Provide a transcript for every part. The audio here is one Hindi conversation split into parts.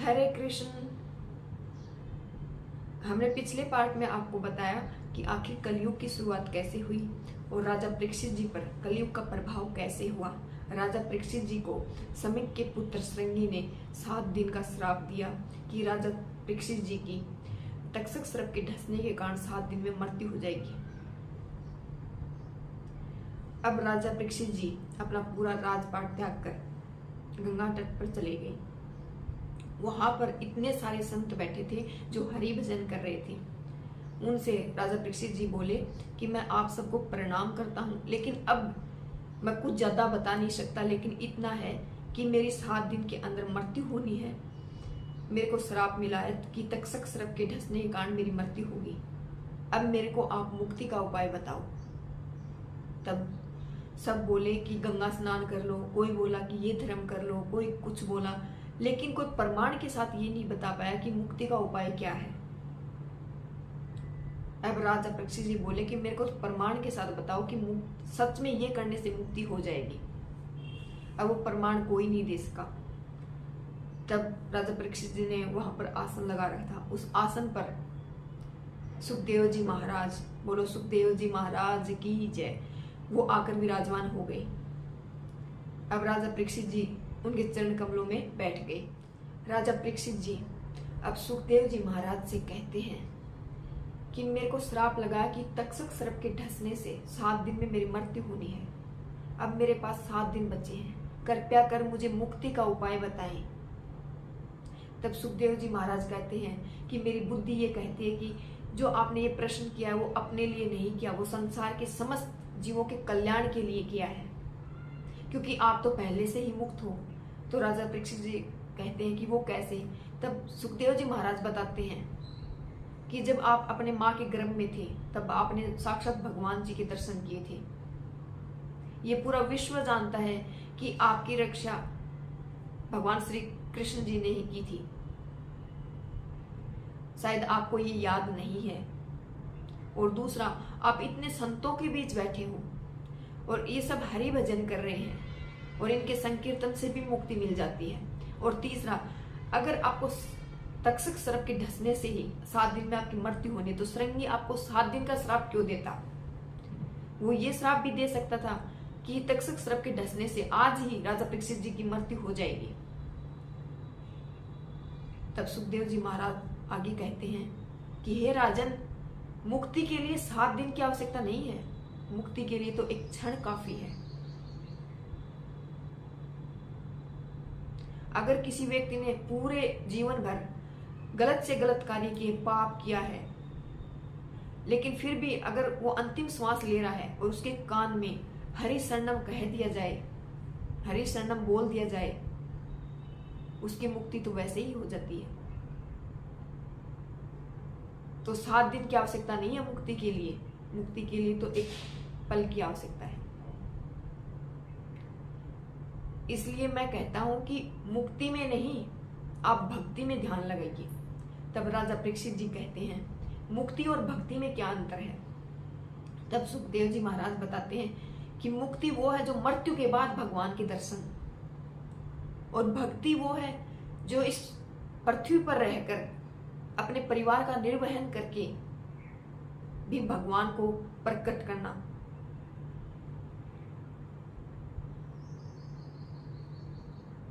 हरे कृष्ण। हमने पिछले पार्ट में आपको बताया कि आखिर कलयुग की शुरुआत कैसे हुई और राजा परीक्षित जी पर कलयुग का प्रभाव कैसे हुआ। राजा परीक्षित जी को समीक के पुत्र श्रृंगी ने 7 दिन का श्राप दिया कि राजा परीक्षित जी की तक्षक सर्प के ढसने के कारण 7 दिन में मृत्यु हो जाएगी। अब राजा परीक्षित जी अपना पूरा राजपाट त्याग कर गंगा तट पर चले गए। वहां पर इतने सारे संत बैठे थे जो हरि भजन कर रहे थे। उनसे राजा परीक्षित जी बोले कि मैं आप सबको प्रणाम करता हूँ, लेकिन अब मैं कुछ ज्यादा बता नहीं सकता, लेकिन इतना है कि मेरी 7 दिन के अंदर मृत्यु होनी है। मेरे को श्राप मिला है कि तक्षक सर्प के ढसने के कारण मेरी मृत्यु होगी। अब मेरे को आप मुक्ति का उपाय बताओ। तब सब बोले कि गंगा स्नान कर लो, कोई बोला कि ये धर्म कर लो, कोई कुछ बोला, लेकिन कोई प्रमाण के साथ ये नहीं बता पाया कि मुक्ति का उपाय क्या है। अब राजा परीक्षित जी बोले कि मेरे को प्रमाण के साथ बताओ कि सच में ये करने से मुक्ति हो जाएगी। अब वो प्रमाण कोई नहीं दे सका। तब राजा परीक्षित जी ने वहां पर आसन लगा रखा था। उस आसन पर सुखदेव जी महाराज, बोलो सुखदेव जी महाराज की जय, वो आकर विराजमान हो गए। अब राजा परीक्षित जी उनके चरण कमलों में बैठ गए। राजा परीक्षित जी अब सुखदेव जी महाराज से कहते हैं कि मेरे को श्राप लगा कि तक्षक सर्प के ढसने से 7 दिन में मेरी मृत्यु होनी है। अब मेरे पास 7 दिन बचे हैं, कृपया कर मुझे मुक्ति का उपाय बताएं। तब सुखदेव जी महाराज कहते हैं कि मेरी बुद्धि ये कहती है कि जो आपने ये प्रश्न किया है वो अपने लिए नहीं किया, वो संसार के समस्त जीवों के कल्याण के लिए किया है, क्योंकि आप तो पहले से ही मुक्त हो। तो राजा परीक्षित जी कहते हैं कि वो कैसे। तब सुखदेव जी महाराज बताते हैं कि जब आप अपने माँ के गर्भ में थे तब आपने साक्षात भगवान जी के दर्शन किए थे। ये पूरा विश्व जानता है कि आपकी रक्षा भगवान श्री कृष्ण जी ने ही की थी। शायद आपको ये याद नहीं है। और दूसरा, आप इतने संतों के बीच बैठे हो और ये सब हरि भजन कर रहे हैं और इनके संकीर्तन से भी मुक्ति मिल जाती है। और तीसरा, अगर आपको तक्षक सर्प के ढसने से ही 7 दिन में आपकी मृत्यु होनी, तो श्रृंगी आपको 7 दिन का श्राप क्यों देता? वो ये श्राप भी दे सकता था कि तक्षक सर्प के ढसने से आज ही राजा परीक्षित जी की मृत्यु हो जाएगी। तब सुखदेव जी महाराज आगे कहते हैं कि हे राजन, मुक्ति के लिए 7 दिन की आवश्यकता नहीं है, मुक्ति के लिए तो एक क्षण काफी है। अगर किसी व्यक्ति ने पूरे जीवन भर गलत से गलत कार्य किए, पाप किया है, लेकिन फिर भी अगर वो अंतिम श्वास ले रहा है और उसके कान में हरि शरणम कह दिया जाए, हरि शरणम बोल दिया जाए, उसकी मुक्ति तो वैसे ही हो जाती है। तो 7 दिन की आवश्यकता नहीं है मुक्ति के लिए, मुक्ति के लिए तो एक पल की आवश्यकता है। इसलिए मैं कहता हूं कि मुक्ति में नहीं, आप भक्ति में ध्यान लगाइए। तब राजा परीक्षित जी कहते हैं, मुक्ति और भक्ति में क्या अंतर है? तब सुखदेव जी महाराज बताते हैं कि मुक्ति वो है जो मृत्यु के बाद भगवान के दर्शन, और भक्ति वो है जो इस पृथ्वी पर रहकर अपने परिवार का निर्वहन करके भी भगवान को प्रकट करना।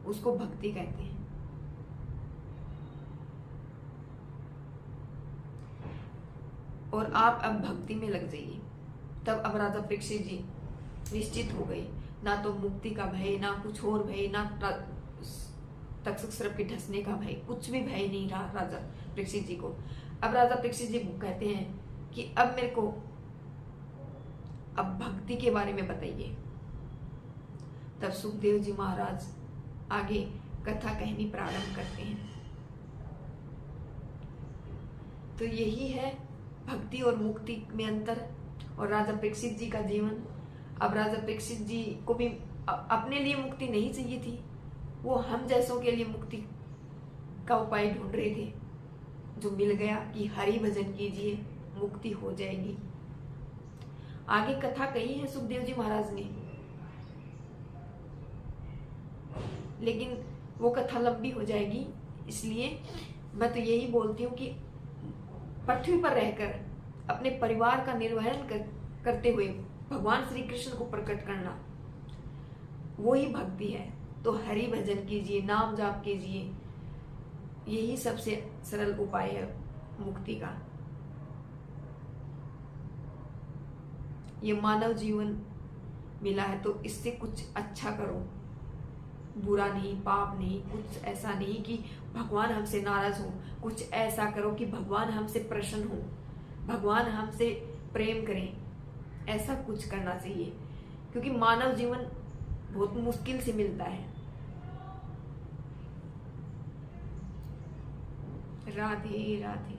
उसको भक्ति कहते हैं। और आप अब भक्ति में लग जाइए। तब अब राजा परीक्षित जी निश्चित हो गए, ना तो मुक्ति का भय, ना कुछ और भय, ना तक्षक सर्प के ढसने का भय, कुछ भी भय नहीं रहा राजा परीक्षित जी को। अब राजा परीक्षित जी कहते हैं कि अब मेरे को अब भक्ति के बारे में बताइए। तब सुखदेव जी महाराज आगे कथा कहनी प्रारंभ करते हैं। तो यही है भक्ति और मुक्ति में अंतर और राजा परीक्षित जी का जीवन। अब राजा परीक्षित जी को भी अपने लिए मुक्ति नहीं चाहिए थी, वो हम जैसों के लिए मुक्ति का उपाय ढूंढ रहे थे, जो मिल गया कि हरि भजन कीजिए, मुक्ति हो जाएगी। आगे कथा कही है सुखदेव जी महाराज ने, लेकिन वो कथा लंबी हो जाएगी, इसलिए मैं तो यही बोलती हूँ कि पृथ्वी पर रहकर अपने परिवार का निर्वहन करते हुए भगवान श्री कृष्ण को प्रकट करना वो ही भक्ति है। तो हरि भजन कीजिए, नाम जाप कीजिए, यही सबसे सरल उपाय है मुक्ति का। ये मानव जीवन मिला है तो इससे कुछ अच्छा करो, बुरा नहीं, पाप नहीं, कुछ ऐसा नहीं कि भगवान हमसे नाराज हो। कुछ ऐसा करो कि भगवान हमसे प्रसन्न हो, भगवान हमसे प्रेम करें, ऐसा कुछ करना चाहिए। क्योंकि मानव जीवन बहुत मुश्किल से मिलता है। राधे राधे।